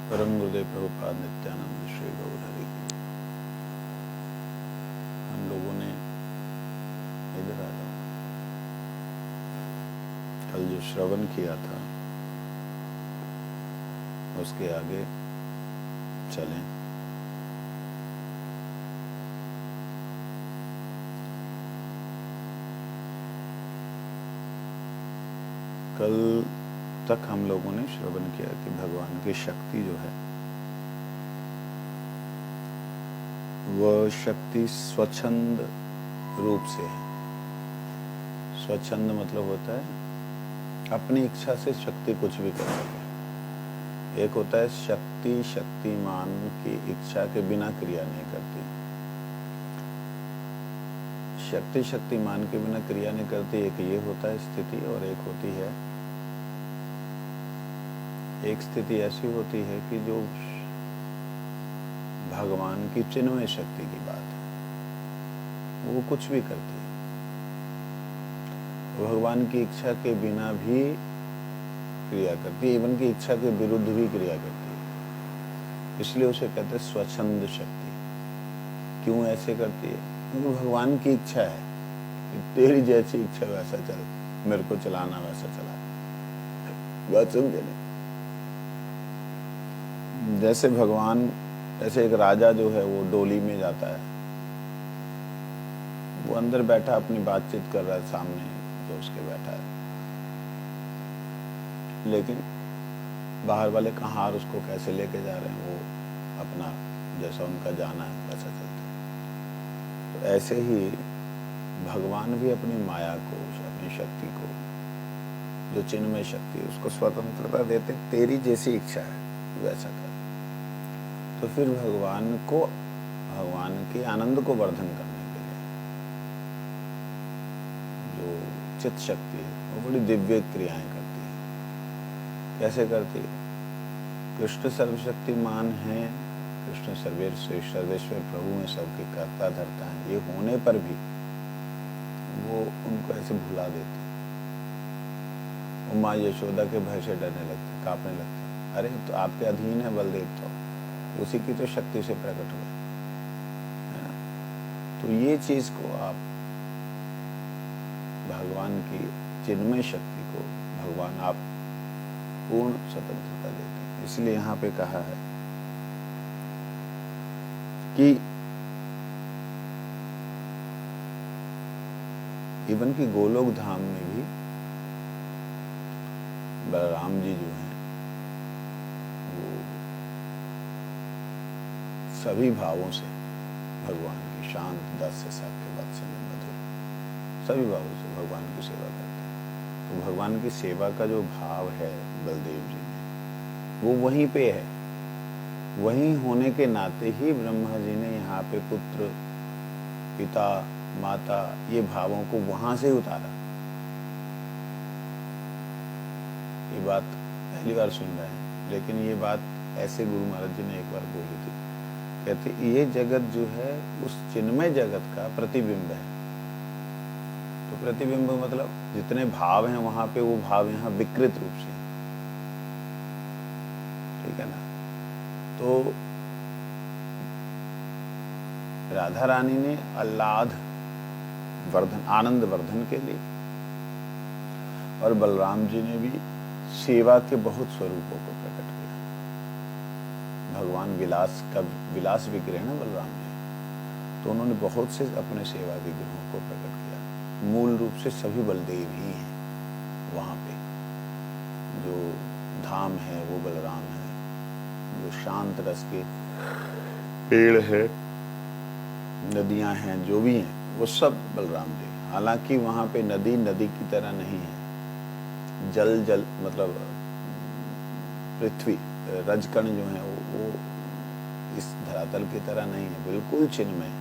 परम गुरुदेव प्रभुपाद नित्यानंद श्री गौर हरि। हम लोगों ने इधर आ जाओ, कल जो श्रवण किया था उसके आगे चलें। कल तक हम लोगों ने श्रवण किया कि भगवान की शक्ति जो है वह शक्ति स्वच्छंद रूप से है। स्वच्छंद मतलब होता है अपनी इच्छा से शक्ति कुछ भी कर सके। एक होता है शक्ति शक्तिमान की इच्छा के बिना क्रिया नहीं करती। शक्ति शक्तिमान के बिना क्रिया नहीं करती, एक ये होता है स्थिति। और एक होती है, एक स्थिति ऐसी होती है कि जो भगवान की चिन्मय शक्ति की बात है, वो कुछ भी करती है। भगवान की इच्छा के बिना भी क्रिया करती है, इवन की इच्छा के विरुद्ध भी क्रिया करती है। इसलिए उसे कहते हैं स्वच्छंद शक्ति। क्यों ऐसे करती है? क्योंकि भगवान की इच्छा है कि तेरी जैसी इच्छा वैसा चल, मेरे को चलाना वैसा चला। बात समझे नहीं? जैसे भगवान, जैसे एक राजा जो है वो डोली में जाता है, वो अंदर बैठा अपनी बातचीत कर रहा है सामने जो उसके बैठा है, लेकिन बाहर वाले कहाँ और उसको कैसे लेके जा रहे हैं, वो अपना जैसा उनका जाना है वैसा चलता है। तो ऐसे ही भगवान भी अपनी माया को, अपनी शक्ति को, जो चिन्मय शक्ति है, उसको स्वतंत्रता देते, तेरी जैसी इच्छा है वैसा कर। तो फिर भगवान के आनंद को वर्धन करने के लिए जो चित्त शक्ति है वो बड़ी दिव्य क्रियाएं करती है। कैसे करती है? कृष्ण सर्वशक्तिमान है, कृष्ण सर्वेश्वर प्रभु में सबके कर्ता धर्ता है, ये होने पर भी वो उनको ऐसे भुला देते। वो माँ यशोदा के भय से डरने लगते, कांपने लगते। अरे तो आपके अधीन है बलदेव, तो उसी की तो शक्ति से प्रकट हुए, है ना? तो ये चीज को आप भगवान की चिन्मय शक्ति को भगवान आप पूर्ण स्वतंत्रता देते हैं। इसलिए यहाँ पे कहा है कि इवन की गोलोक धाम में भी बलराम जी जो हैं वो सभी भावों से भगवान की शांत दास से साक्य वात्सल्य मधुर सभी भावों से भगवान की सेवा करते हैं। तो भगवान की सेवा का जो भाव है बलदेव जी में, वो वहीं पे है। वहीं होने के नाते ही ब्रह्मा जी ने यहाँ पे पुत्र, पिता, माता, ये भावों को वहां से उतारा। ये बात पहली बार सुन रहे हैं, लेकिन ये बात ऐसे गुरु महाराज जी ने एक बार बोली थी। कहते ये जगत जो है उस चिन्मय जगत का प्रतिबिंब है। तो प्रतिबिंब मतलब जितने भाव हैं वहां पे, वो भाव यहाँ विकृत रूप से, ठीक है ना? तो राधा रानी ने आह्लाद वर्धन, आनंद वर्धन के लिए, और बलराम जी ने भी सेवा के बहुत स्वरूपों को प्रकट किया। भगवान विलास विग्रह ना बलराम जी, तो उन्होंने बहुत से अपने सेवा विग्रहों को प्रकट किया। मूल रूप से सभी बलदेव ही हैं वहां पे। जो धाम है वो बलराम है, जो शांत रस के पेड़ है, नदियां हैं, जो भी हैं, वो सब बलराम जी। हालांकि वहां पे नदी की तरह नहीं है, जल मतलब पृथ्वी, रजकण जो है वो इस धरातल की तरह नहीं है, बिल्कुल चिन्मय,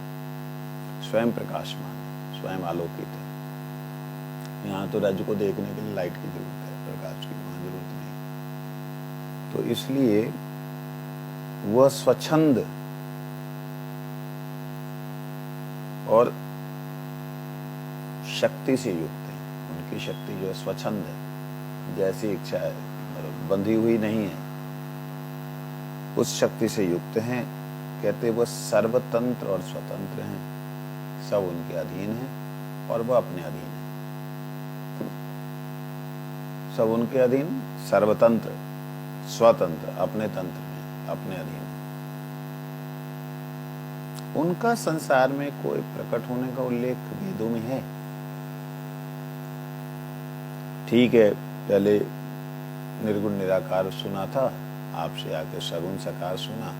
स्वयं प्रकाशमान, स्वयं आलोकित है। यहाँ तो रज को देखने के लिए लाइट की जरूरत है, प्रकाश की वहां जरूरत नहीं। तो इसलिए वह स्वच्छंद और शक्ति से युक्त है। उनकी शक्ति जो है स्वच्छंद है, जैसी इच्छा है, बंधी हुई नहीं है। उस शक्ति से युक्त हैं। कहते वह सर्वतंत्र और स्वतंत्र हैं, सब उनके अधीन हैं और वह अपने अधीन है। सब उनके अधीन, सर्वतंत्र, स्वतंत्र, अपने तंत्र में, अपने अधीन। उनका संसार में कोई प्रकट होने का उल्लेख वेदों में है। ठीक है, पहले निर्गुण निराकार सुना था, आपसे आके सगुण साकार सुना।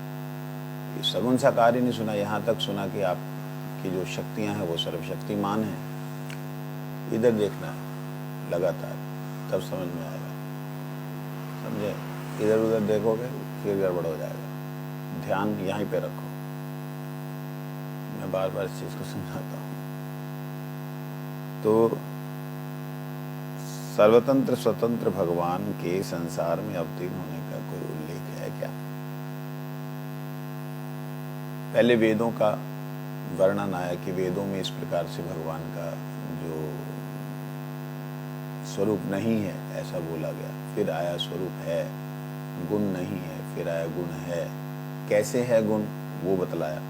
सगुण साकार ही नहीं सुना, यहाँ तक सुना कि आपकी जो शक्तियां हैं वो सर्वशक्तिमान हैं। इधर देखना है लगातार, तब समझ में आएगा। समझे? इधर उधर देखोगे फिर गड़बड़ हो जाएगा। ध्यान यहीं पे रखो। मैं बार बार इस चीज को समझाता हूँ। तो सर्वतंत्र स्वतंत्र भगवान के संसार में अवतीर्ण होने का कोई उल्लेख है क्या? पहले वेदों का वर्णन आया कि वेदों में इस प्रकार से भगवान का जो स्वरूप नहीं है ऐसा बोला गया। फिर आया स्वरूप है, गुण नहीं है, फिर आया गुण है। कैसे है गुण वो बतलाया,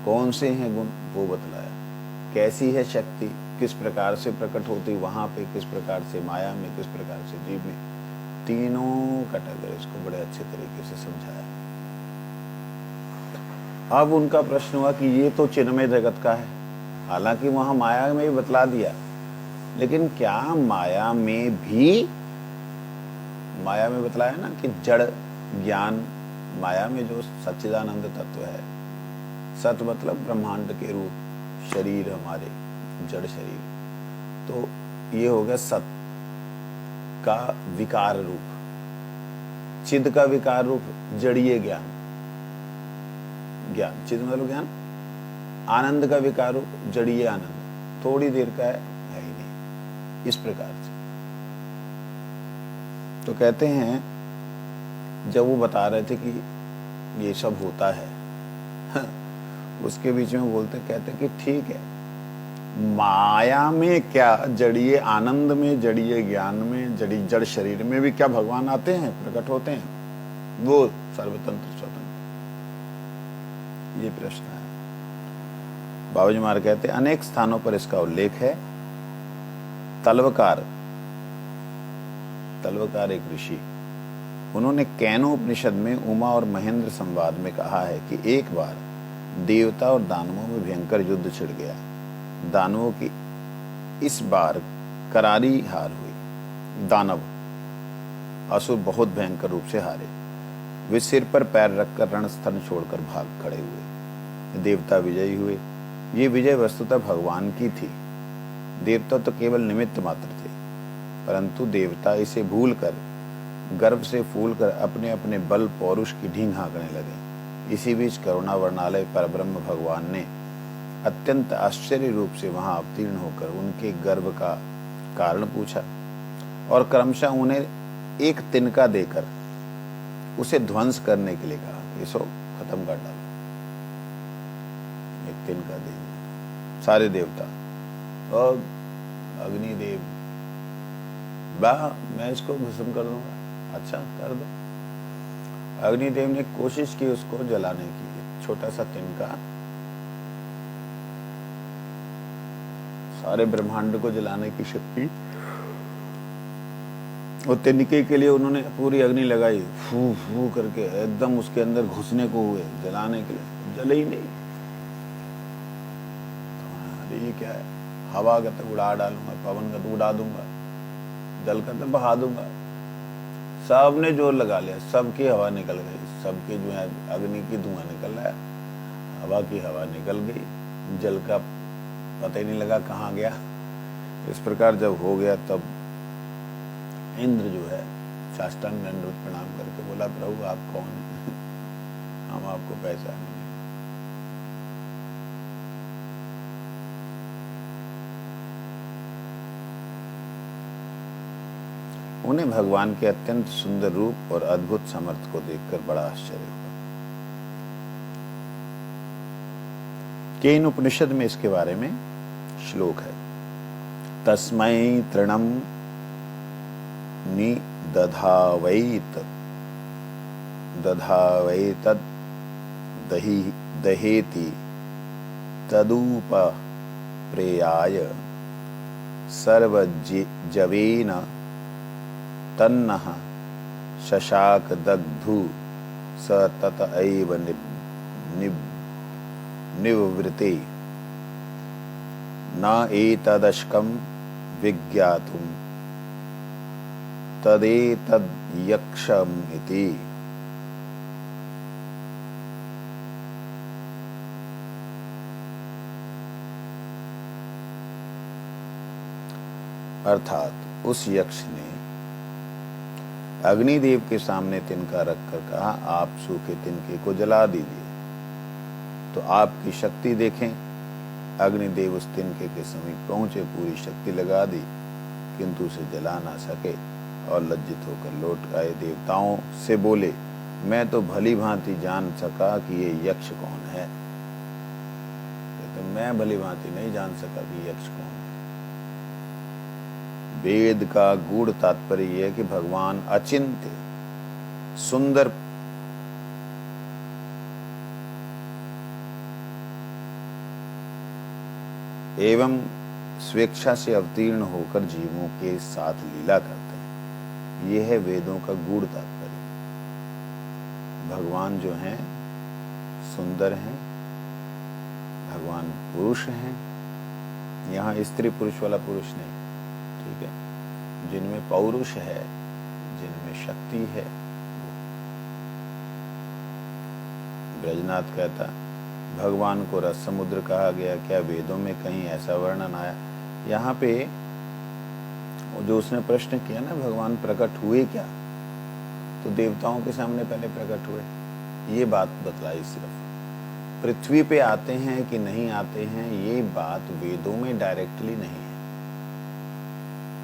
कौन से हैं गुण वो बतलाया, कैसी है शक्ति, किस प्रकार से प्रकट होती वहां पे, किस प्रकार से माया में, किस प्रकार से जीव में, तीनों कैटेगरी इसको बड़े अच्छे तरीके से समझाया। अब उनका प्रश्न हुआ कि ये तो चिन्मय जगत का है, हालांकि वहां माया में भी बतला दिया, लेकिन क्या माया में भी, माया में बतलाया ना कि जड़ ज्ञान, माया में जो सच्चिदानंद तत्व है, सत मतलब ब्रह्मांड के रूप, शरीर हमारे जड़ शरीर, तो ये हो गया सत का विकार रूप, चिद का विकार रूप जड़ीय ज्ञान, ज्ञान चिद मतलब ज्ञान, आनंद का विकार रूप जड़ीय आनंद, थोड़ी देर का है ही नहीं। इस प्रकार से तो कहते हैं, जब वो बता रहे थे कि ये सब होता है, उसके बीच में बोलते कहते कि ठीक है, माया में क्या, जड़ीय आनंद में, जड़ीय ज्ञान में, जड़ शरीर में भी क्या भगवान आते हैं, प्रकट होते हैं? वो सर्वतंत्र स्वतंत्र, ये प्रश्न है। बाबूजी महाराज कहते अनेक स्थानों पर इसका उल्लेख है। तलवकार एक ऋषि, उन्होंने कैनोपनिषद में उमा और महेंद्र संवाद में कहा है कि एक बार देवता और दानवों में भयंकर युद्ध छिड़ गया। दानवों की इस बार करारी हार हुई। दानव असुर बहुत भयंकर रूप से हारे। वे सिर पर पैर रखकर रणस्थल छोड़कर भाग खड़े हुए। देवता विजयी हुए। ये विजय वस्तुतः भगवान की थी। देवता तो केवल निमित्त मात्र थे, परंतु देवता इसे भूलकर, गर्व से फूलकर अपने अपने बल पौरुष की ढींग हाँकने लगे। इसी बीच करुणा वर्णालय परब्रह्म भगवान ने अत्यंत आश्चर्य रूप से वहां अवतीर्ण होकर उनके गर्व का कारण पूछा और क्रमशः उन्हें एक तिनका देकर उसे ध्वंस करने के लिए कहा, इसको खत्म कर डालो। एक तिनका दे दिया सारे देवता और अग्निदेव, मैं इसको भस्म कर दूंगा। अच्छा कर दो। अग्निदेव ने कोशिश की उसको जलाने की, छोटा सा तिनका सारे ब्रह्मांड को जलाने की शक्ति, और तिनके के लिए उन्होंने पूरी अग्नि लगाई, फू फू करके एकदम उसके अंदर घुसने को हुए जलाने के लिए, जले ही नहीं। अरे ये क्या है, हवा का तो उड़ा डालूंगा, पवन का तो उड़ा दूंगा, जल का तो बहा दूंगा। सबने जोर लगा लिया, सबकी हवा निकल गई, सबके जो है अग्नि की धुआं निकल आया, हवा की हवा निकल गई, जल का पता ही नहीं लगा कहाँ गया। इस प्रकार जब हो गया तब इंद्र जो है साष्टांग दंडवत प्रणाम करके बोला, प्रभु आप कौन? हम आपको पहचाने नहीं। उन्हें भगवान के अत्यंत सुंदर रूप और अद्भुत समर्थ को देखकर बड़ा आश्चर्य हुआ। केन उपनिषद में इसके बारे में श्लोक है, तस्मै तृणम निदधावैत दधावैतद् दहेति तदुपप्रेयाय सर्वजवेन तन्नः शशाकदग्धु स तत एव निवृते न एतदशकं विज्ञातुं तदेतद्यक्षम् इति। अर्थात उस यक्ष ने अग्निदेव के सामने तिनका रखकर कहा, आप सूखे तिनके को जला दीजिए। तो आपकी शक्ति देखें। अग्निदेव उस तिनके के समीप पहुंचे, पूरी शक्ति लगा दी, किंतु उसे जला ना सके और लज्जित होकर लौट आए। देवताओं से बोले, मैं तो भली भांति जान सका कि ये यक्ष कौन है। तो मैं भली भांति नहीं जान सका कि यक्ष कौन है। वेद का गूढ़ तात्पर्य यह है कि भगवान अचिंत्य सुंदर एवं स्वेच्छा से अवतीर्ण होकर जीवों के साथ लीला करते हैं। यह है वेदों का गूढ़ तात्पर्य। भगवान जो हैं सुंदर हैं, भगवान पुरुष हैं। यहाँ स्त्री पुरुष वाला पुरुष नहीं, ठीक है। जिनमें पौरुष है, जिनमें शक्ति है। ब्रजनाथ कहता, भगवान को रस समुद्र कहा गया, क्या वेदों में कहीं ऐसा वर्णन आया? यहाँ पे जो उसने प्रश्न किया ना, भगवान प्रकट हुए क्या? तो देवताओं के सामने पहले प्रकट हुए, ये बात बतलाई। सिर्फ पृथ्वी पे आते हैं कि नहीं आते हैं, ये बात वेदों में डायरेक्टली नहीं है।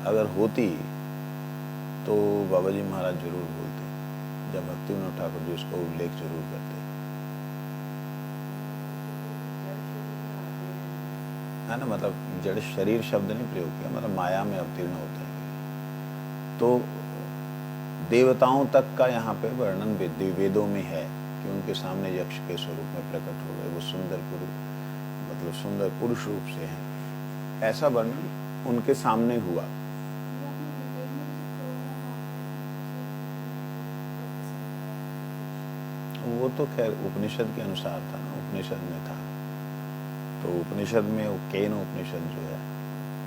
अगर होती तो बाबा जी महाराज जरूर बोलते, जब भक्तिविनोद ठाकुर जी उसको उल्लेख जरूर करते, है ना। मतलब जड़ शरीर शब्द नहीं प्रयोग किया, मतलब माया में अवतीर्ण होते हैं। तो देवताओं तक का यहाँ पे वर्णन वेदों में है कि उनके सामने यक्ष के स्वरूप में प्रकट हो गए। वो सुंदर पुरुष, मतलब सुंदर पुरुष रूप से हैं, ऐसा वर्णन उनके सामने हुआ। वो तो खैर उपनिषद के अनुसार था ना, उपनिषद में था। तो उपनिषद में वो केन उपनिषद जो है,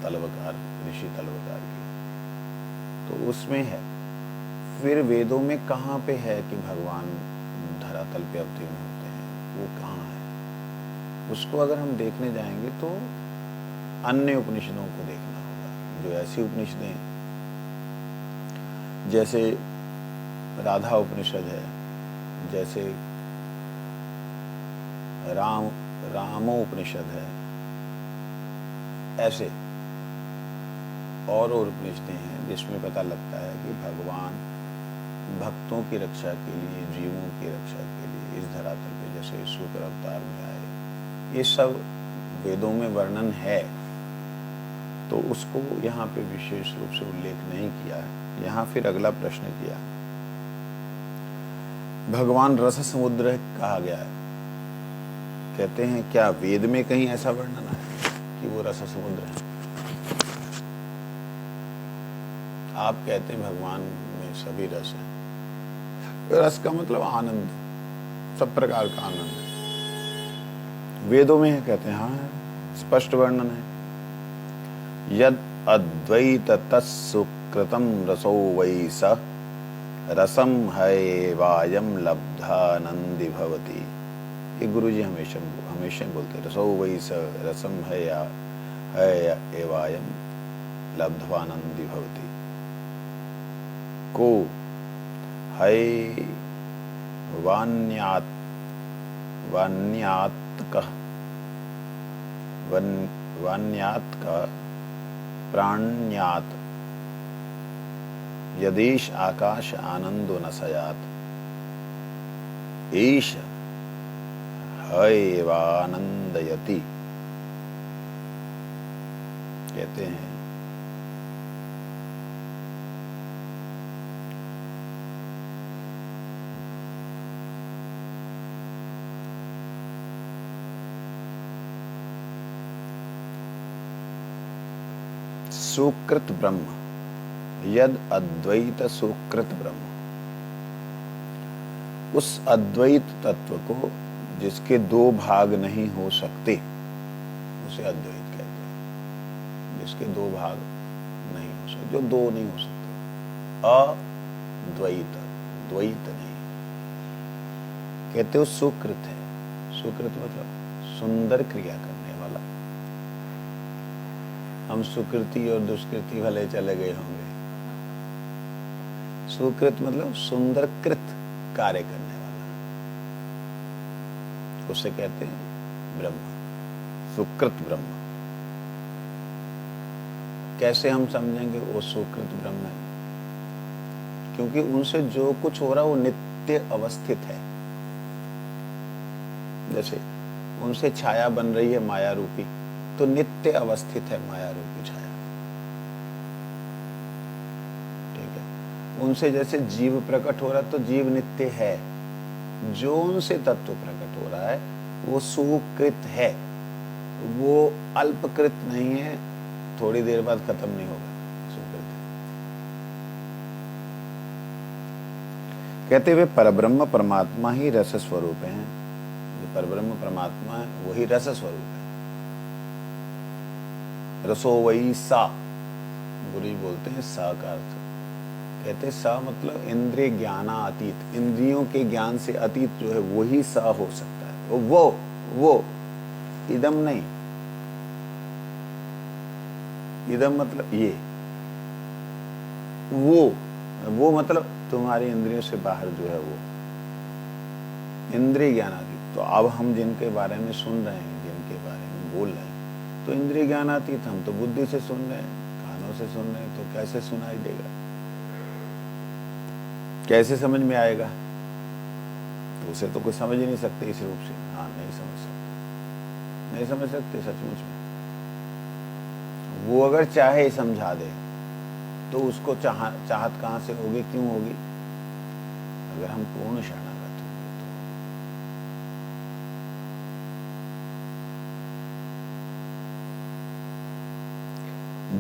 तलवकार, ऋषि तलवकार की, तो उसमें है। फिर वेदों में कहाँ पे है कि भगवान धरातल पे अवतीर्ण होते हैं, वो कहाँ है? उसको अगर हम देखने जाएंगे तो अन्य उपनिषदों को देखना होगा। जो ऐसी उपनिषदें जैसे राधा उपनिषद है, जैसे रामो उपनिषद है, ऐसे और उपनिषदें हैं जिसमें पता लगता है कि भगवान भक्तों की रक्षा के लिए, जीवों की रक्षा के लिए इस धरातल पे जैसे शुक्र अवतार में आए। ये सब वेदों में वर्णन है, तो उसको यहाँ पे विशेष रूप से उल्लेख नहीं किया है। यहाँ फिर अगला प्रश्न किया, भगवान रस समुद्र कहा गया है, कहते हैं क्या वेद में कहीं ऐसा वर्णन है कि वो रस समुद्र है? आप कहते हैं भगवान में सभी रस है। रस का मतलब आनंद, सब प्रकार का आनंद है। वेदों में है, कहते हैं हाँ, स्पष्ट वर्णन है। यद अद्वैत तत्सुकृतम रसो वै स रसम है वायम लब्धानंदि भवति। ये गुरु जी हमेशा बोलते, रसो वै स रसम है एवायम लब्ध्वानंदि भवति। को है वान्यात्क प्राण्यात यदेश आकाश आनंदो न सयात ईश हैवानंदयति। कहते हैं सुकृत ब्रह्म, यद अद्वैत सुकृत ब्रह्म, उस अद्वैत तत्व को जिसके दो भाग नहीं हो सकते उसे अद्वैत कहते हैं। जिसके दो भाग नहीं हो सकते, जो दो नहीं हो सकते, अद्वैत, द्वैत नहीं कहते हो। सुकृत है, सुकृत मतलब सुंदर क्रिया करने वाला। हम सुकृति और दुष्कृति भले चले गए होंगे, सुकृत मतलब सुंदर कृत कार्य करने वाला, उसे कहते हैं ब्रह्म, सुकृत ब्रह्म। कैसे हम समझेंगे वो सुकृत ब्रह्म है? क्योंकि उनसे जो कुछ हो रहा है वो नित्य अवस्थित है। जैसे उनसे छाया बन रही है माया रूपी, तो नित्य अवस्थित है माया रूपी छाया, ठीक है। उनसे जैसे जीव प्रकट हो रहा है तो जीव नित्य है। जो उनसे तत्व प्रकट हो रहा है वो सुकृत है, वो अल्पकृत नहीं है, थोड़ी देर बाद खत्म नहीं होगा, सुकृत है। कहते हुए परब्रह्म परमात्मा ही रस स्वरूप है। जो परब्रह्म परमात्मा है वही रस स्वरूप है। रसो वही सा, गुरु बोलते हैं सा का अर्थ, कहते सा मतलब इंद्रिय ज्ञाना अतीत, इंद्रियों के ज्ञान से अतीत जो है वही सा हो सकता है। वो इदम नहीं, इदम मतलब ये, वो मतलब तुम्हारी इंद्रियों से बाहर जो है वो इंद्रिय ज्ञान अतीत। तो अब हम जिनके बारे में सुन रहे हैं, जिनके बारे में बोल रहे हैं, तो इंद्रिय ज्ञान अतीत। हम तो बुद्धि से सुन रहे हैं, कानों से सुन रहे हैं, तो कैसे सुनाई देगा, कैसे समझ में आएगा? तो उसे तो कोई समझ ही नहीं सकते इस रूप से। हाँ, नहीं समझ सकते, नहीं समझ सकते सचमुच में। वो अगर चाहे समझा दे तो उसको चाहत कहां से होगी, क्यों होगी? अगर हम पूर्ण शरणागत होंगे तो।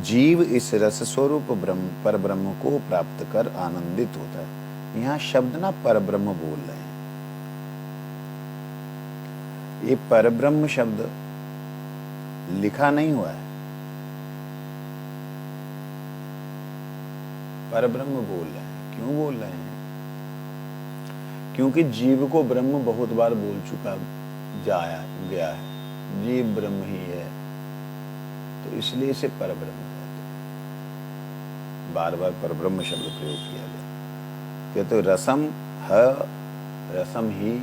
जीव इस रस स्वरूप ब्रह्म पर ब्रह्म को प्राप्त कर आनंदित होता है। यहां शब्द ना परब्रह्म बोल रहे हैं। ये परब्रह्म शब्द लिखा नहीं हुआ है, परब्रह्म बोल रहे हैं। क्यों बोल रहे हैं? क्योंकि जीव को ब्रह्म बहुत बार बोल चुका गया है, जीव ब्रह्म ही है, तो इसलिए इसे परब्रह्म कहते हैं। बार बार परब्रह्म शब्द प्रयोग किया गया। कहते रसम ह, रसम ही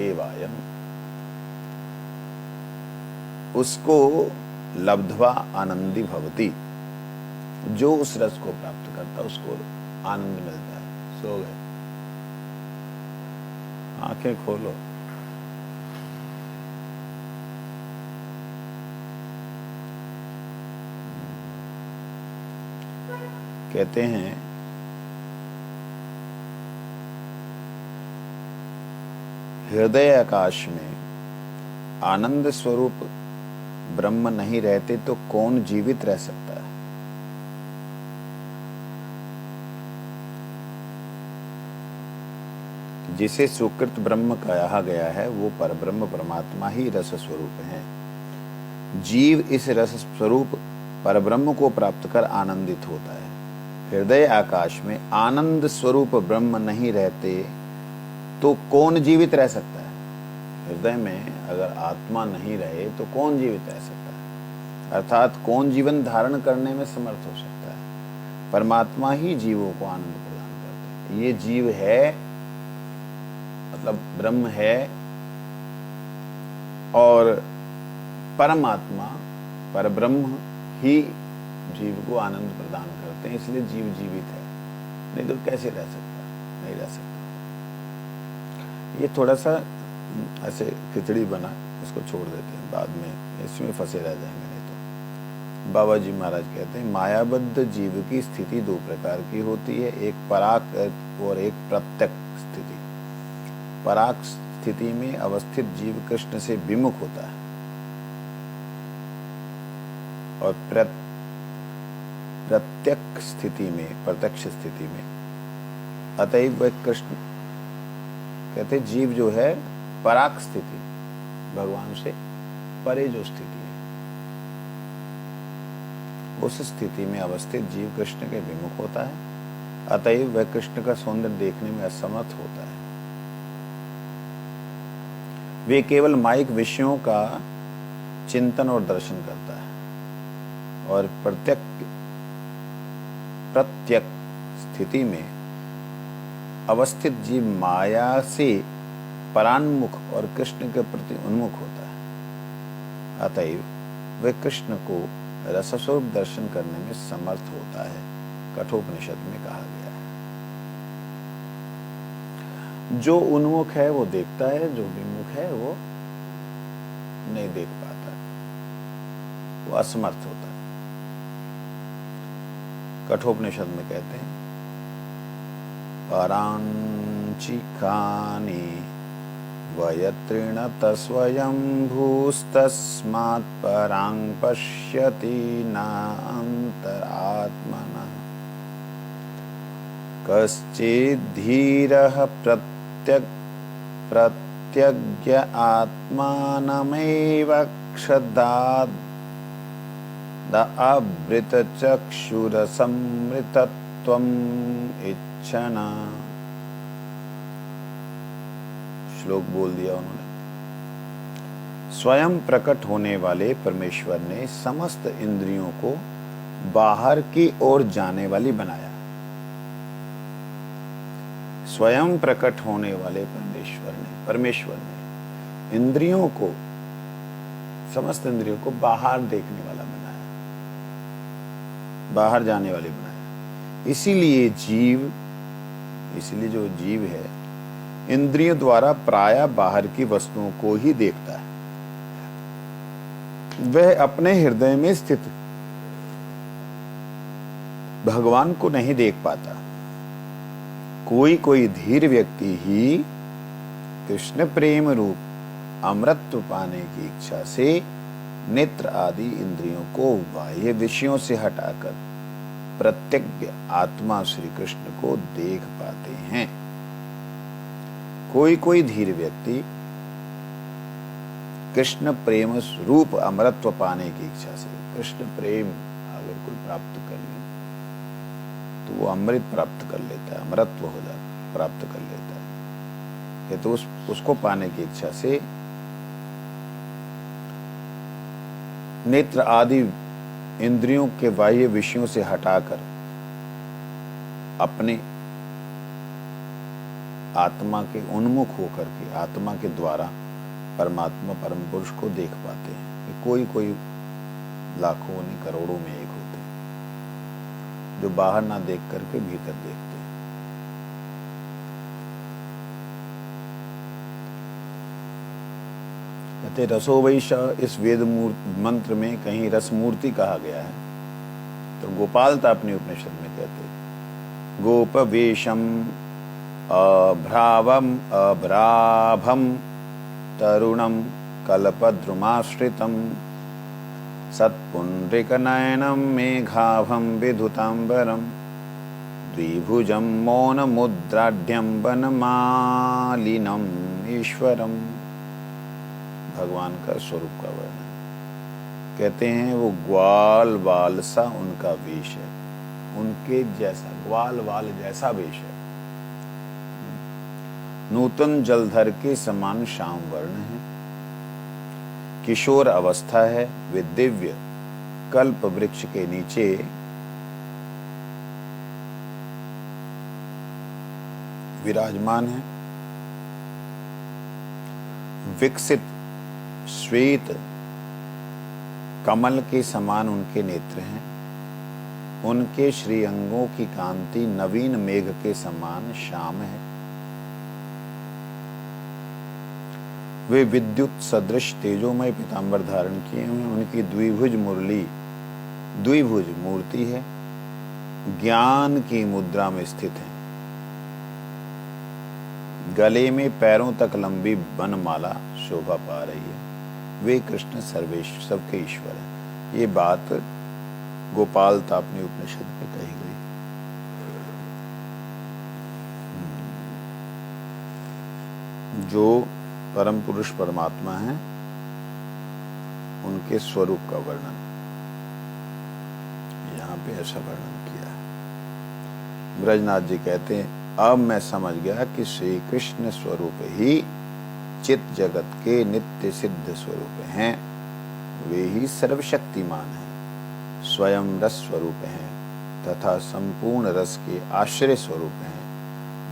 एवायम, उसको लब्ध्वा आनंदी भवति, जो उस रस को प्राप्त करता उसको आनंद मिलता है। सो गए, आंखें खोलो। कहते हैं हृदय आकाश में आनंद स्वरूप ब्रह्म नहीं रहते तो कौन जीवित रह सकता है? जिसे सुकृत ब्रह्म कहा गया है वो परब्रह्म परमात्मा ही रस स्वरूप है। जीव इस रस स्वरूप परब्रह्म को प्राप्त कर आनंदित होता है। हृदय आकाश में आनंद स्वरूप ब्रह्म नहीं रहते तो कौन जीवित रह सकता है? हृदय में अगर आत्मा नहीं रहे तो कौन जीवित रह सकता है? अर्थात कौन जीवन धारण करने में समर्थ हो सकता है? परमात्मा ही जीवों को आनंद प्रदान करते हैं। ये जीव है मतलब ब्रह्म है, और परमात्मा परब्रह्म ही जीव को आनंद प्रदान करते हैं, इसलिए जीव जीवित है। नहीं तो कैसे रह सकता? नहीं रह सकता। ये थोड़ा सा ऐसे खिचड़ी बना, इसको छोड़ देते हैं, बाद में इसमें फंसे रह जाएंगे नहीं तो। बाबा जी महाराज कहते हैं मायाबद्ध जीव की स्थिति दो प्रकार की होती है, एक पराक और एक प्रत्यक स्थिति। पराक स्थिति में अवस्थित जीव कृष्ण से विमुख होता है, और प्रत्यक्ष स्थिति में अतएव वह कृष्ण कहते जीव जो है पराक स्थिति, भगवान से परे जो स्थिति है, उस स्थिति में अवस्थित जीव कृष्ण के विमुख होता है। अतएव वह कृष्ण का सौंदर्य देखने में असमर्थ होता है। वे केवल माइक विषयों का चिंतन और दर्शन करता है और प्रत्यक स्थिति में अवस्थित जीव माया से परान्मुख और कृष्ण के प्रति उन्मुख होता है। अतएव वह कृष्ण को रसस्वरूप दर्शन करने में समर्थ होता है, कठोपनिषद में कहा गया है। जो उन्मुख है वो देखता है, जो विमुख है वो नहीं देख पाता, वो असमर्थ होता है। कठोपनिषद में कहते हैं परांचिकानि वयतृणत स्वयं भूस्तस्मात् परां पश्यति नान्तरात्मनः कश्चिद्धीरः प्रत्यज्ञ आत्मानमेव क्षदाद् आवृतचक्षुरसमृतत्वम् इच्छना। श्लोक बोल दिया उन्होंने। स्वयं प्रकट होने वाले परमेश्वर ने समस्त इंद्रियों को बाहर की ओर जाने वाली बनाया। स्वयं प्रकट होने वाले परमेश्वर ने इंद्रियों को, समस्त इंद्रियों को बाहर देखने वाला बनाया, बाहर जाने वाली बनाया। इसीलिए जो जीव है इंद्रियों द्वारा प्रायः बाहर की वस्तुओं को ही देखता है। वह अपने हृदय में स्थित भगवान को नहीं देख पाता। कोई धीर व्यक्ति ही कृष्ण प्रेम रूप अमृतत्व पाने की इच्छा से नेत्र आदि इंद्रियों को बाह्य विषयों से हटाकर प्रत्यज्ञ आत्मा श्री कृष्ण को देख पाते हैं। कोई धीर व्यक्ति कृष्ण प्रेम रूप अमृतत्व पाने की इच्छा से, कृष्ण प्रेम अगर कोई प्राप्त कर ले तो वो अमृत प्राप्त कर लेता है, अमृतत्व हो जाता, प्राप्त कर लेता है। तो उसको पाने की इच्छा से नेत्र आदि इंद्रियों के बाह्य विषयों से हटाकर अपने आत्मा के उन्मुख होकर के आत्मा के द्वारा परमात्मा परम पुरुष को देख पाते हैं। कोई लाखों नहीं करोड़ों में एक होते हैं जो बाहर ना देख करके भीतर देखते हैं। कहते रसो वैश, इस वेद मंत्र में कहीं रस मूर्ति कहा गया है तो गोपालता अपनी उपनिषद में कहते गोप वेशम अभ्राभम तरुणम कल्पद्रुमाश्रितम सत्पुंड्रिकनयनम मेघाभम विधुतांबरम द्विभुजम मौनमुद्राढ्यम वनमालिनम ईश्वरम। भगवान का स्वरूप का वर्णन कहते हैं वो ग्वाल वाल सा उनका वेश है, उनके जैसा ग्वाल वाल जैसा वेश है। नूतन जलधर के समान श्याम वर्ण है, किशोर अवस्था है। वे दिव्य कल्प वृक्ष के नीचे विराजमान है। विकसित श्वेत कमल के समान उनके नेत्र हैं। उनके श्री अंगों की कांति नवीन मेघ के समान श्याम है। वे विद्युत सदृश तेजोमय पीतांबर धारण किए हुए। उनकी द्विभुज मूर्ति है, ज्ञान की मुद्रा में स्थित है। गले में पैरों तक लंबी वनमाला शोभा पा रही है। वे कृष्ण सर्वेश सबके ईश्वर हैं। ये बात गोपालता अपनी उपनिषद में कही गई। जो परम पुरुष परमात्मा हैं उनके स्वरूप का वर्णन यहाँ पे ऐसा वर्णन किया है। ब्रजनाथ जी कहते हैं, अब मैं समझ गया कि श्री कृष्ण स्वरूप ही चित जगत के नित्य सिद्ध स्वरूप हैं। वे ही सर्वशक्तिमान हैं, स्वयं रस स्वरूप हैं तथा संपूर्ण रस के आश्रय स्वरूप हैं।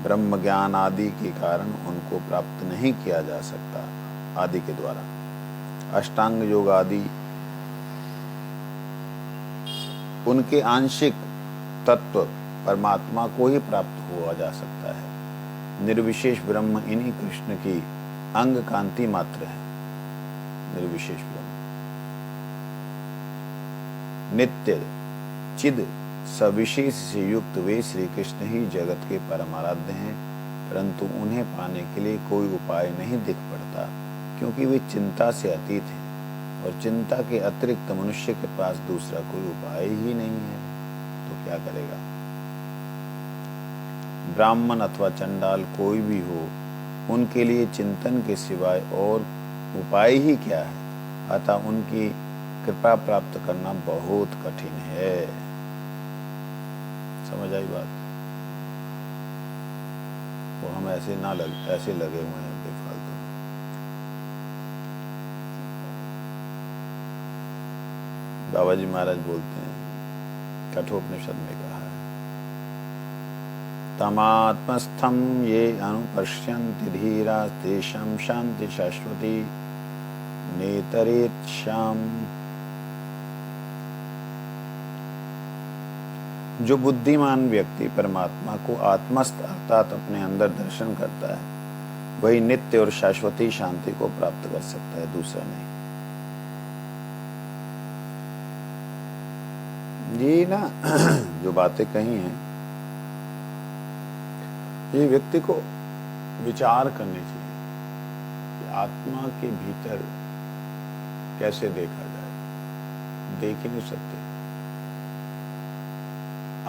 ब्रह्म ज्ञान आदि के कारण उनको प्राप्त नहीं किया जा सकता आदि के द्वारा। अष्टांग योग आदि उनके आंशिक तत्व परमात्मा को ही प्राप्त हुआ जा सकता है। निर्विशेष ब्रह्म इन्हीं कृष्ण की अंग कांति मात्र है। निर्विशेष ब्रह्म नित्य चिद सविशेष से युक्त वे श्री कृष्ण ही जगत के परमाराध्य हैं, परंतु उन्हें पाने के लिए कोई उपाय नहीं दिख पड़ता, क्योंकि वे चिंता से अतीत हैं और चिंता के अतिरिक्त मनुष्य के पास दूसरा कोई उपाय ही नहीं है, तो क्या करेगा। ब्राह्मण अथवा चंडाल कोई भी हो, उनके लिए चिंतन के सिवाय और उपाय ही क्या है। अतः उनकी कृपा प्राप्त करना बहुत कठिन है। समझ आई बात। वो हम ऐसे ऐसे लगे हुए हैं बेफालतू। बाबा जी महाराज बोलते हैं, कठोपनिषद में कहा है, तमात्मस्थम ये अनुपश्यन्ति धीरा तेषां शांति शाश्वती नेतरेत्श्याम। जो बुद्धिमान व्यक्ति परमात्मा को आत्मस्थ अर्थात अपने अंदर दर्शन करता है, वही नित्य और शाश्वती शांति को प्राप्त कर सकता है, दूसरा नहीं। ये ना जो बातें कही हैं, ये व्यक्ति को विचार करनी चाहिए कि आत्मा के भीतर कैसे देखा जाए। देख ही नहीं सकते।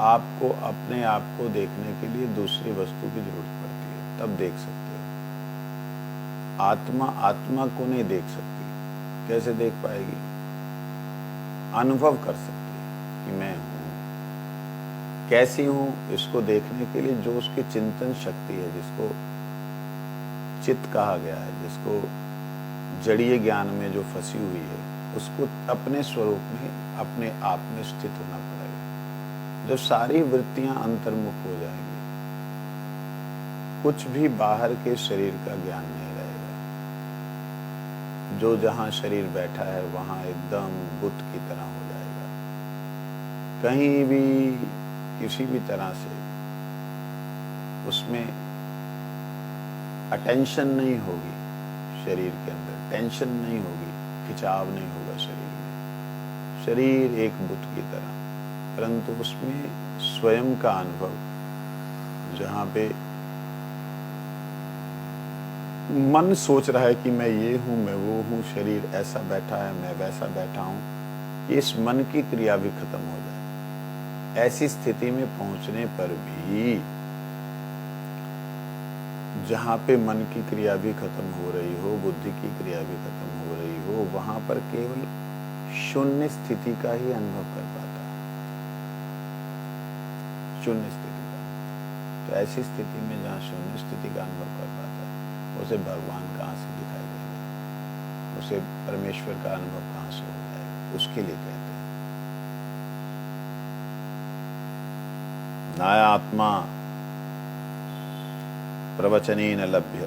आपको अपने आप को देखने के लिए दूसरी वस्तु की जरूरत पड़ती है, तब देख सकते हो। आत्मा को नहीं देख सकती। कैसे देख पाएगी? अनुभव कर सकती है कि मैं हूं, कैसी हूं। इसको देखने के लिए जो उसकी चिंतन शक्ति है, जिसको चित्त कहा गया है, जिसको जड़ीय ज्ञान में जो फंसी हुई है, उसको अपने स्वरूप में अपने आप में स्थित होना पड़ेगा। जब सारी वृत्तियां अंतर्मुख हो जाएंगी, कुछ भी बाहर के शरीर का ज्ञान नहीं रहेगा। जो जहां शरीर बैठा है वहां एकदम बुत की तरह हो जाएगा। कहीं भी किसी भी तरह से उसमें अटेंशन नहीं होगी, शरीर के अंदर टेंशन नहीं होगी, खिंचाव नहीं होगा शरीर में। शरीर एक बुत की तरह, परंतु उसमें स्वयं का अनुभव, जहां पे मन सोच रहा है कि मैं ये हूं, मैं वो हूं, शरीर ऐसा बैठा है, मैं वैसा बैठा हूं, इस मन की क्रिया भी खत्म हो जाए। ऐसी स्थिति में पहुंचने पर भी जहां पे मन की क्रिया भी खत्म हो रही हो, बुद्धि की क्रिया भी खत्म हो रही हो, वहां पर केवल शून्य स्थिति का ही अनुभव कर पाता है, शून्य स्थिति का। तो ऐसी स्थिति में जहां शून्य स्थिति का अनुभव कर पाता है, उसे भगवान कहां से दिखाई देगा, उसे परमेश्वर का अनुभव कहां से हो जाएगा। उसके लिए कहते हैं नायात्मा प्रवचनेन लभ्य,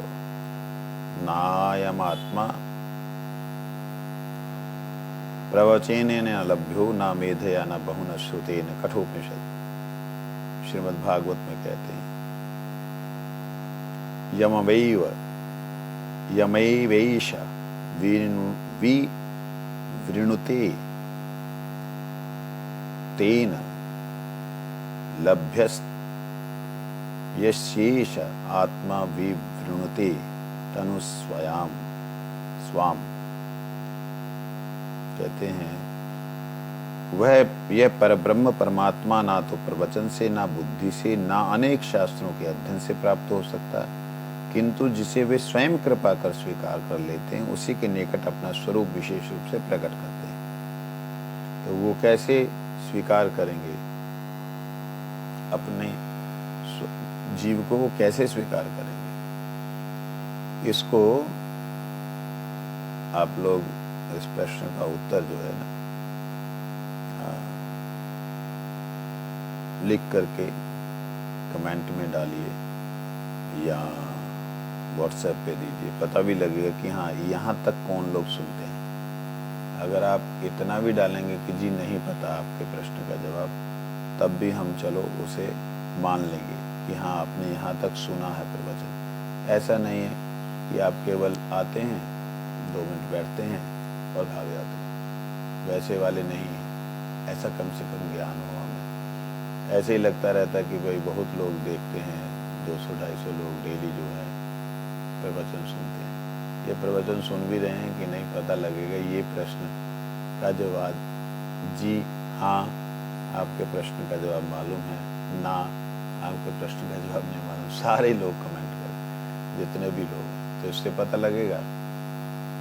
नायमात्मा प्रवचनेन लभ्यो न मेधया न बहुन श्रुतेन। कठोपनिषद श्रीमद् भागवत में कहते हैं, यमैवैष विवृणुते तेन लभ्यस्येष आत्मा विवृणुते तनु स्वाम। कहते हैं वह यह परब्रह्म परमात्मा ना तो प्रवचन से, ना बुद्धि से, ना अनेक शास्त्रों के अध्ययन से प्राप्त हो सकता, किंतु जिसे वे स्वयं कृपा कर स्वीकार कर लेते हैं, उसी के निकट अपना स्वरूप विशेष रूप से प्रकट करते हैं। तो वो कैसे स्वीकार करेंगे अपने जीव को, वो कैसे स्वीकार करेंगे? इसको आप लोग इस प्रश्न का उत्तर जो है ना लिख करके कमेंट में डालिए या व्हाट्सएप पे दीजिए, पता भी लगेगा कि हाँ यहाँ तक कौन लोग सुनते हैं। अगर आप इतना भी डालेंगे कि जी नहीं पता आपके प्रश्न का जवाब, तब भी हम चलो उसे मान लेंगे कि हाँ आपने यहाँ तक सुना है प्रवचन। ऐसा नहीं है कि आप केवल आते हैं, 2 मिनट बैठते हैं और भाग जाते हैं, वैसे वाले नहीं हैं। ऐसा कम से कम ज्ञान हो हमें। ऐसे ही लगता रहता है कि भाई बहुत लोग देखते हैं, 200-250 लोग डेली जो है प्रवचन सुनते हैं। ये प्रवचन सुन भी रहे हैं कि नहीं पता लगेगा। ये प्रश्न का जवाब जी हाँ आपके प्रश्न का जवाब मालूम है, ना आपके प्रश्न का जवाब नहीं मालूम। सारे लोग कमेंट करें, जितने भी लोग हैं, तो इससे पता लगेगा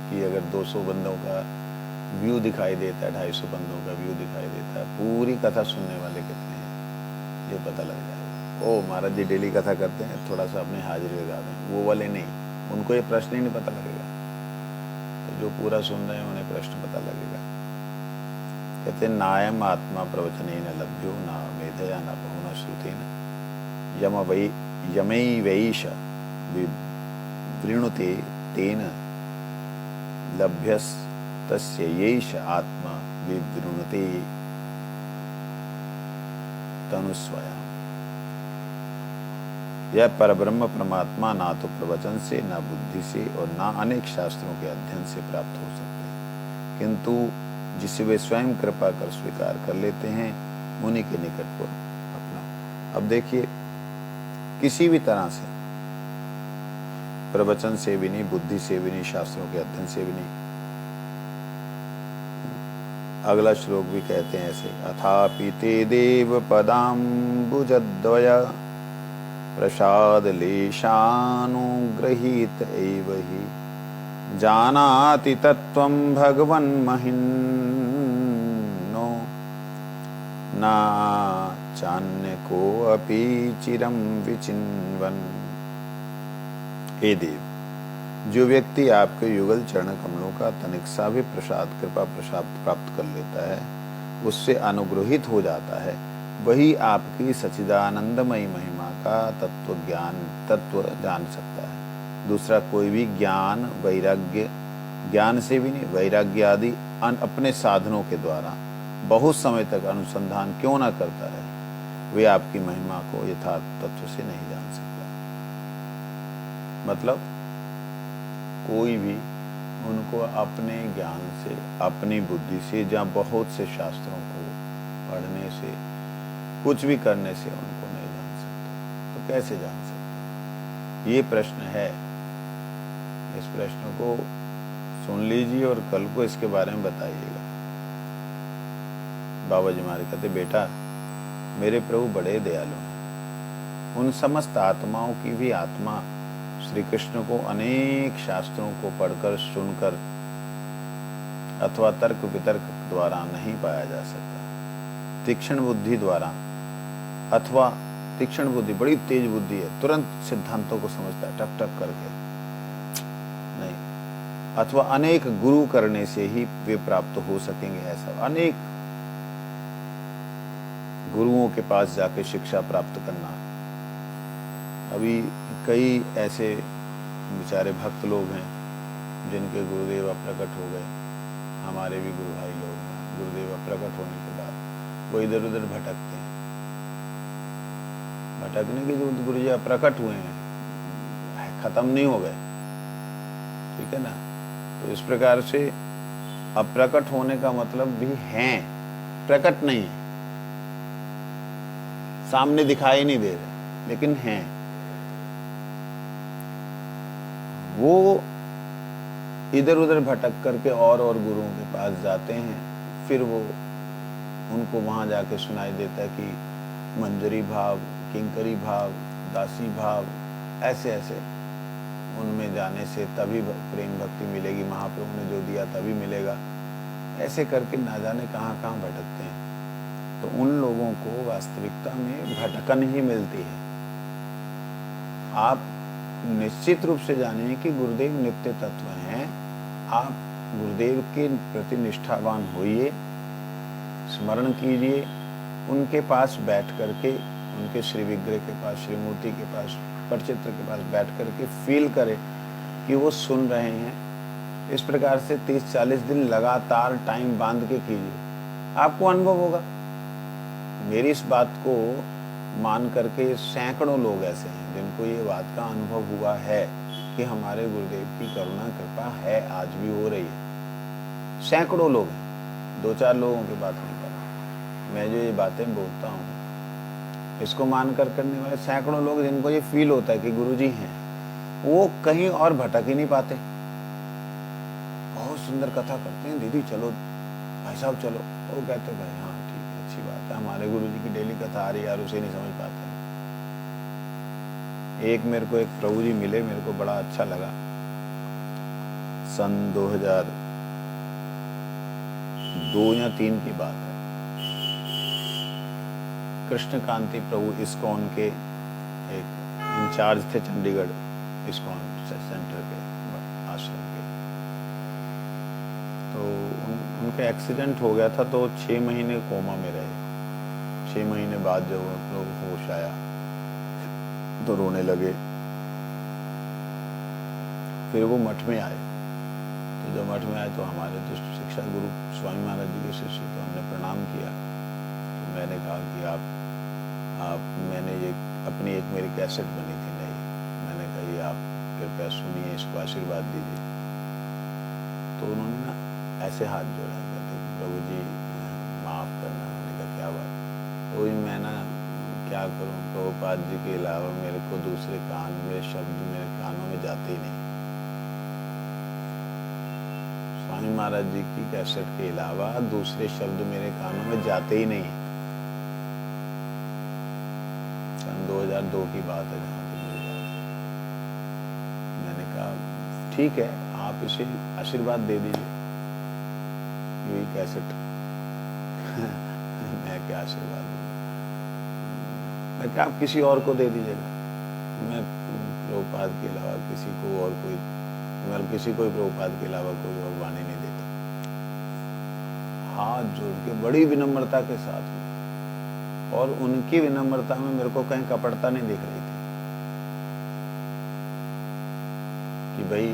कि अगर 200 बंदों का व्यू दिखाई देता है, 250 बंदों का व्यू दिखाई देता है, पूरी कथा सुनने वाले कितने हैं ये पता लग जाएगा। ओ महाराज जी डेली कथा करते हैं, थोड़ा सा अपनी हाजिरी लगा दें, वो वाले नहीं, उनको ये प्रश्न ही नहीं पता लगेगा। तो जो पूरा सुन रहे हैं उन्हें प्रश्न पता लगेगा। कहते हैं नायम आत्मा प्रवचन न लभ्यो ना मेधया ना बहुना श्रुति न यमई वैश विवृणुते तेन लभ्यस तस्य येष आत्मा विवृणुते तनुस्वयम्। यह परब्रह्म परमात्मा ना तो प्रवचन से, ना बुद्धि से और ना अनेक शास्त्रों के अध्ययन से प्राप्त हो सकते, किंतु जिसे वे स्वयं कृपा कर स्वीकार कर लेते हैं, उन्हीं के निकट को अपना। अब देखिए, किसी भी तरह से, प्रवचन से भी नहीं, बुद्धि से भी नहीं, शास्त्रों के अध्ययन से भी नहीं। अगला श्लोक भी कहते हैं ऐसे, अथापि ते देव पदाम्बुजद्वय प्रसाद लेशानुग्रहीत एव हि जानाति तत्त्वं भगवन् महिन्नो न चान्य कोऽपि चिरं विचिन्वन्। हे देव, जो व्यक्ति आपके युगल चरण कमलों का तनिक सा भी प्रसाद कृपा प्रसाद प्राप्त कर लेता है, उससे अनुग्रहित हो जाता है, वही आपकी सच्चिदानंदमयी महिमा का तत्व जान सकता है। दूसरा कोई भी ज्ञान वैराग्य, ज्ञान से भी नहीं, वैराग्य आदि अपने साधनों के द्वारा बहुत समय तक अनुसंधान क्यों ना करता है, वे आपकी महिमा को यथार्थ तत्व से नहीं जान सकता। मतलब कोई भी उनको अपने ज्ञान से, अपनी बुद्धि से, या बहुत से शास्त्रों को पढ़ने से, कुछ भी करने से उनको नहीं जान सकता। तो कैसे जान सकता? ये प्रश्न है। इस प्रश्न को सुन लीजिए और कल को इसके बारे में बताइएगा। बाबा जी महाराज कहते, बेटा मेरे प्रभु बड़े दयालु हैं। उन समस्त आत्माओं की भी आत्मा श्री कृष्ण को अनेक शास्त्रों को पढ़कर, सुनकर अथवा तर्क वितर्क द्वारा नहीं पाया जा सकता। तीक्ष्ण बुद्धि द्वारा, अथवा तीक्ष्ण बुद्धि बड़ी तेज बुद्धि है, तुरंत सिद्धांतों को समझता है टक टक करके नहीं, अथवा अनेक गुरु करने से ही वे प्राप्त हो सकेंगे। ऐसा अनेक गुरुओं के पास जाके शिक्षा प्राप्त करना। अभी कई ऐसे बेचारे भक्त लोग हैं जिनके गुरुदेव प्रकट हो गए, हमारे भी गुरु भाई लोग हैं। गुरुदेव प्रकट होने के बाद वो इधर उधर भटकते हैं। भटकने के जो गुरु जी प्रकट हुए हैं, खत्म नहीं हो गए, ठीक है ना। तो इस प्रकार से अप्रकट होने का मतलब भी है, प्रकट नहीं है, सामने दिखाई नहीं दे रहे, लेकिन हैं। वो इधर उधर भटक करके और गुरुओं के पास जाते हैं, फिर वो उनको वहाँ जाके सुनाई देता है कि मंजरी भाव, किंकरी भाव, दासी भाव, ऐसे ऐसे उनमें जाने से तभी प्रेम भक्ति मिलेगी, महाप्रभु ने जो दिया तभी मिलेगा, ऐसे करके ना जाने कहाँ कहाँ भटकते हैं। तो उन लोगों को वास्तविकता में भटकन ही मिलती है। आप निश्चित रूप से जानिए कि गुरुदेव नित्य तत्व हैं। आप गुरुदेव के प्रति निष्ठावान होइए, स्मरण कीजिए, उनके पास बैठ करके, उनके श्री विग्रह के पास, श्री मूर्ति के पास, परचित्र के पास बैठ करके फील करें कि वो सुन रहे हैं। इस प्रकार से 30-40 दिन लगातार टाइम बांध के कीजिए, आपको अनुभव होगा। मेरी इस बात को मान करके सैकड़ों लोग ऐसे हैं जिनको ये बात का अनुभव हुआ है कि हमारे गुरुदेव की करुणा कृपा है, आज भी हो रही है। सैकड़ों लोग हैं, 2-4 लोगों की बात नहीं कर रहा मैं। जो ये बातें बोलता हूँ इसको मानकर करने वाले सैकड़ों लोग जिनको ये फील होता है कि गुरुजी हैं, वो कहीं और भटक ही नहीं पाते। बहुत सुंदर कथा करते हैं, दीदी चलो, भाई साहब चलो। वो कहते भाई हाँ ठीक है, अच्छी बात है, हमारे गुरुजी की डेली कथा आ रही है यार, उसे नहीं समझ पाते। एक मेरे को एक प्रभु जी मिले, मेरे को बड़ा अच्छा लगा। सन 2002 या 3 की बात है। कृष्ण कांति प्रभु इस्कॉन के एक इंचार्ज थे चंडीगढ़ इस्कॉन सेंटर के आश्रम के। तो उनका एक्सीडेंट हो गया था, तो 6 महीने कोमा में रहे। 6 महीने बाद जब उनको होश आया तो रोने लगे। फिर वो मठ में आए। तो जब मठ में आए तो हमारे तो शिक्षा गुरु स्वामी महाराज जी के शिष्य, तो हमने प्रणाम किया। तो मैंने कहा कि आप मैंने ये अपनी एक मेरी कैसेट बनी थी नई, मैंने कहा ये आप कृपया सुनिए, इसको आशीर्वाद दीजिए। तो उन्होंने ना ऐसे हाथ जोड़ा, कहते प्रभु जी माफ़ करना। मैंने कहा क्या बात? तो मैं ना क्या करूं, प्रभुपाद जी के अलावा मेरे को दूसरे कान में शब्द मेरे कानों में जाते ही नहीं। स्वामी महाराज जी की कैसेट के अलावा दूसरे शब्द मेरे कानों में जाते ही नहीं। सन 2002 की बात है जहाँ तक मेरी याद है। मैंने कहा ठीक है, आप इसे आशीर्वाद दे दीजिए, यही कैसेट। मैं क्या आशीर्वाद दूँ? मैं क्या, आप किसी और को दे दीजिएगा। मैं प्रभुपाद के अलावा किसी को और कोई, मैं किसी को प्रभुपाद के अलावा कोई और वाणी नहीं देता। हाथ जोड़ के बड़ी विनम्रता के साथ में, और उनकी विनम्रता में मेरे को कहीं कपटता नहीं दिख रही थी कि भाई,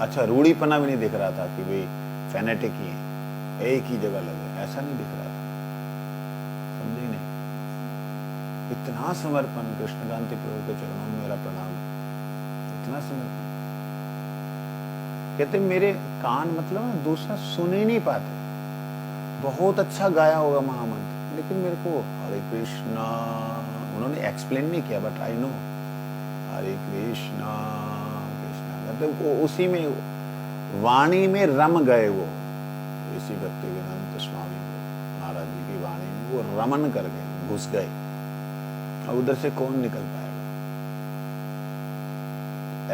अच्छा रूढ़ीपना भी नहीं दिख रहा था कि भाई फैनेटिक ही है, एक ही जगह लगे, ऐसा नहीं दिख रहा था। समझे नहीं? इतना समर्पण, कृष्णकांति प्रभु के चरणों में मेरा प्रणाम, इतना समर्पण। कहते मेरे कान मतलब दूसरा सुन ही नहीं पाते। बहुत अच्छा गाया होगा महामंत्र, लेकिन मेरे को हरे कृष्णा, उन्होंने एक्सप्लेन नहीं किया, बट आई नो हरे कृष्णा कृष्णा, मतलब वो उसी में वाणी में रम गए। वो इसी भक्तिवेदांत स्वामी महाराज जी की वाणी में वो रमन कर गए, घुस गए, और उधर से कौन निकल पाएगा।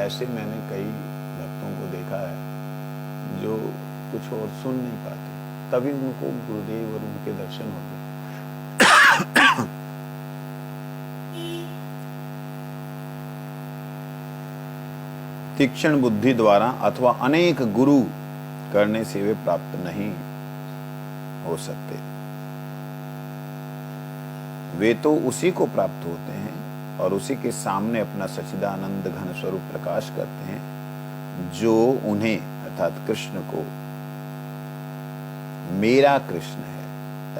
ऐसे मैंने कई भक्तों को देखा है जो कुछ और सुन नहीं पाते, तभी उनको गुरुदेव और उनके दर्शन होते। तीक्ष्ण बुद्धि द्वारा अथवा अनेक गुरु करने से वे प्राप्त नहीं हो सकते। वे तो उसी को प्राप्त होते हैं और उसी के सामने अपना सच्चिदानंद घन स्वरूप प्रकाश करते हैं, जो उन्हें अर्थात कृष्ण को मेरा कृष्ण है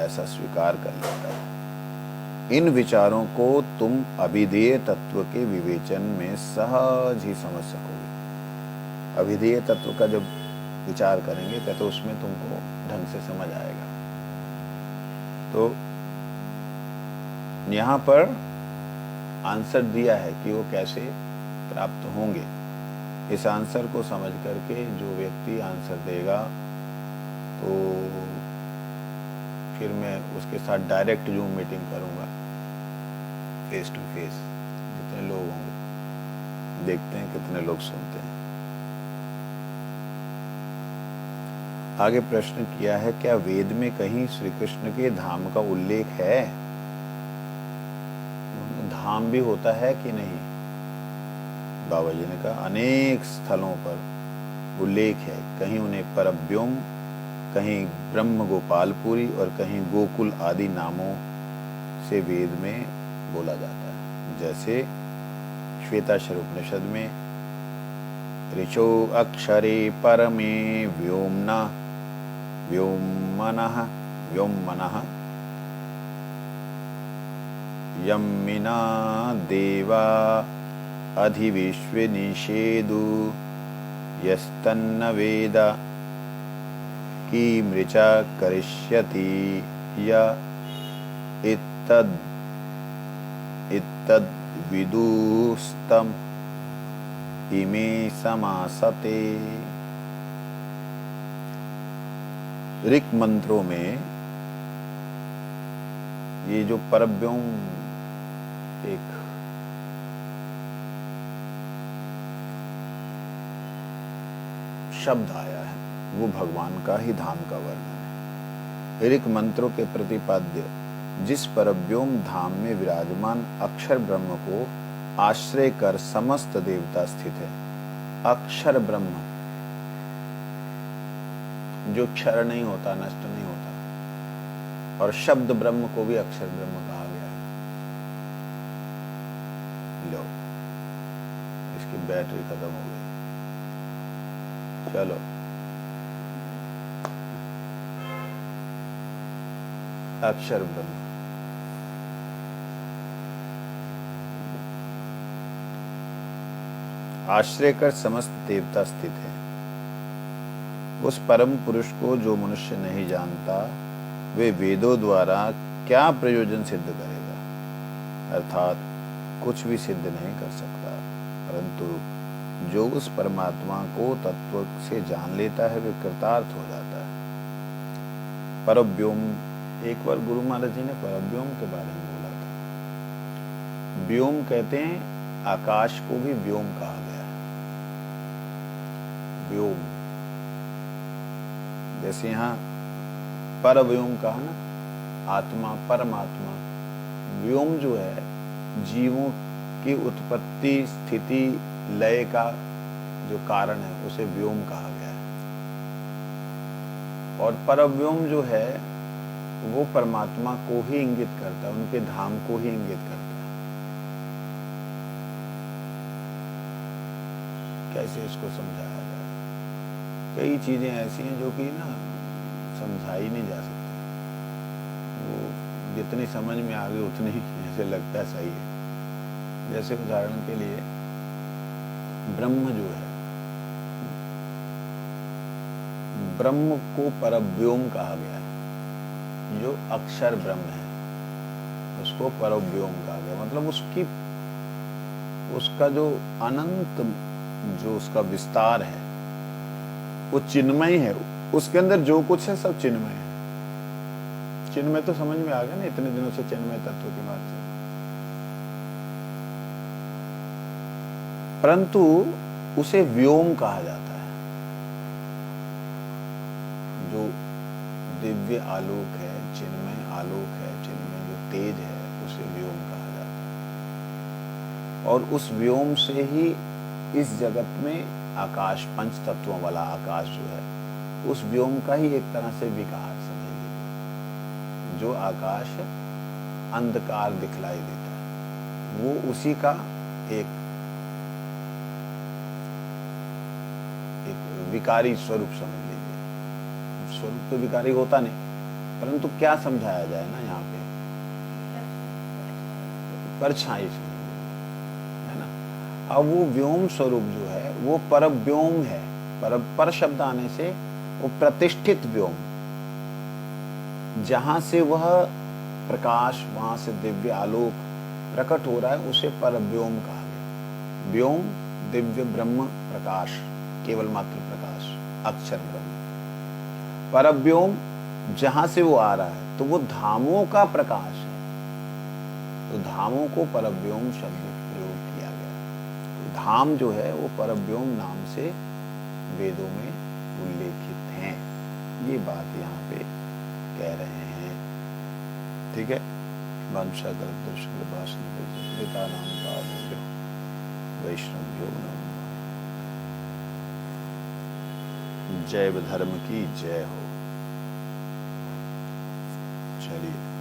ऐसा स्वीकार कर लेता है। इन विचारों को तुम अभिधेय तत्व के विवेचन में सहज ही समझ सकोगे। अभिधेय तत्व का जब विचार करेंगे तो उसमें तुमको ढंग से समझ आएगा। तो यहाँ पर आंसर दिया है कि वो कैसे प्राप्त होंगे। इस आंसर को समझ करके जो व्यक्ति आंसर देगा तो फिर मैं उसके साथ डायरेक्ट जूम मीटिंग करूंगा, फेस टू फेस। जितने लोग होंगे, देखते हैं कितने लोग सुनते हैं। आगे प्रश्न किया है, क्या वेद में कहीं श्री कृष्ण के धाम का उल्लेख है? धाम भी होता है कि नहीं? बाबा जी ने कहा अनेक स्थलों पर उल्लेख है। कहीं उन्हें परव्योम, कहीं ब्रह्म गोपालपुरी और कहीं गोकुल आदि नामों से वेद में बोला जाता है। जैसे श्वेताक्षर उपनिषद में ऋचो अक्षरे परमे व्योमना व्योमनः व्योमनः यम्मिना देवा अधिविश्वे निषेदु यस्तन्न वेद की मृचा करिष्यति य इत्तद् विदुस्तम इमे समासते। ऋक् मंत्रों में ये जो परव्योम एक शब्द आया है, वो भगवान का ही धाम का वर्णन है। ऋक् मंत्रों के प्रतिपाद्य जिस परव्योम धाम में विराजमान अक्षर ब्रह्म को आश्रय कर समस्त देवता स्थित है। अक्षर ब्रह्म जो क्षर नहीं होता, नष्ट नहीं होता, और शब्द ब्रह्म को भी अक्षर ब्रह्म कहा गया है। लो, इसकी बैटरी खत्म हो गई। चलो, अक्षर ब्रह्म आश्रय कर समस्त देवता स्थित है। उस परम पुरुष को जो मनुष्य नहीं जानता, वे वेदों द्वारा क्या प्रयोजन सिद्ध करेगा? अर्थात कुछ भी सिद्ध नहीं कर सकता। परंतु जो उस परमात्मा को तत्व से जान लेता है, वे कृतार्थ हो जाता है। परव्योम, एक बार गुरु महाराज जी ने परव्योम के बारे में बोला था। व्योम कहते हैं, आकाश को भी व्योम कहा गया है। व्योम, जैसे यहाँ परव्योम कहा ना, आत्मा, परमात्मा। व्योम जो है जीवों की उत्पत्ति, स्थिति, लय का जो कारण है, उसे व्योम कहा गया है। और परव्योम जो है वो परमात्मा को ही इंगित करता है, उनके धाम को ही इंगित करता है। कैसे इसको समझाया जाए? कई चीजें ऐसी हैं जो कि ना समझाई नहीं जा सकती। वो जितनी समझ में आ गई उतनी ऐसे लगता है सही है। जैसे उदाहरण के लिए ब्रह्म जो है, ब्रह्म को परव्योम कहा गया है। जो अक्षर ब्रह्म है उसको परव्योम कहा गया। मतलब उसका जो अनंत, जो उसका विस्तार है, वो चिन्मय है। उसके अंदर जो कुछ है सब चिन्मय है। चिन्मय तो समझ में आ गया ना, इतने दिनों से चिन्मय तत्व की बात से। परंतु उसे व्योम कहा जाता है। जो दिव्य आलोक है, चिन्मय आलोक है, चिन्मय जो तेज है, उसे व्योम कहा जाता है। और उस व्योम से ही इस जगत में आकाश, पंच तत्वों वाला आकाश जो है, उस व्योम का ही एक तरह से विकार समझ लीजिए। जो आकाश अंधकार दिखलाई देता है, वो उसी का एक विकारी स्वरूप समझ लीजिए। स्वरूप तो विकारी होता नहीं, परंतु क्या समझाया जाए ना, यहाँ पे परछाई है ना। अब वो व्योम स्वरूप जो है वो परव्योम है। पर शब्द आने से वो प्रतिष्ठित व्योम, जहां से वह प्रकाश, वहां से दिव्य आलोक प्रकट हो रहा है, उसे परव्योम कहा गया। व्योम दिव्य ब्रह्म प्रकाश, केवल मात्र प्रकाश, अक्षर ब्रह्म। परव्योम जहां से वो आ रहा है, तो वो धामों का प्रकाश है। तो धामों को परव्योम शब्द प्रयोग किया गया। तो धाम जो है वो परव्योम नाम से वेदों में उल्लेखित हैं। ये बात यहाँ पे कह रहे हैं। ठीक है। वंशा कर नाम का वैष्णव्यो नमः। जैव धर्म की जय हो। चलिए।